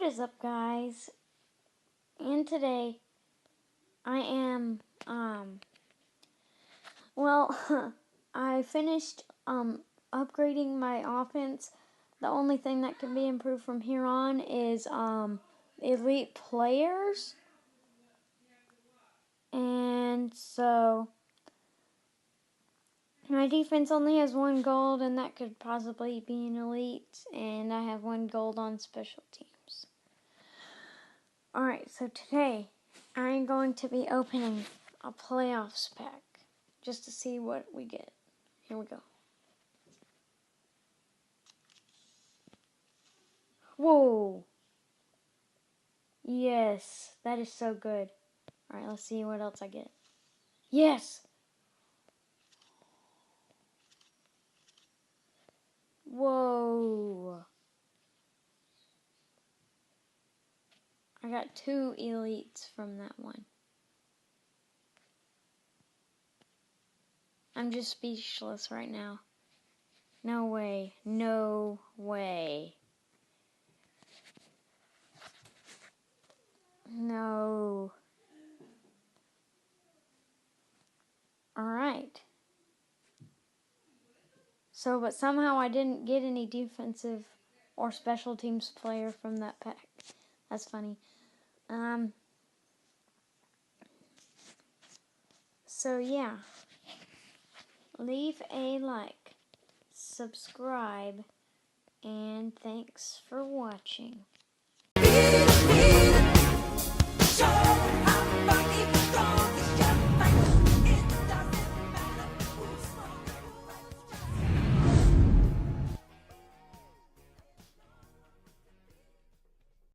is up, guys? And today I am I finished upgrading my offense. The only thing that can be improved from here on is elite players. And so my defense only has 1 gold, and that could possibly be an elite, and I have 1 gold on special teams. Alright, so today I'm going to be opening a playoffs pack just to see what we get. Here we go. Whoa! Yes, that is so good. Alright, let's see what else I get. Yes! Whoa! I got 2 elites from that one. I'm just speechless right now. No way. No way. No. Alright. So, but somehow I didn't get any defensive or special teams player from that pack. That's funny. So yeah. Leave a like, subscribe, and thanks for watching.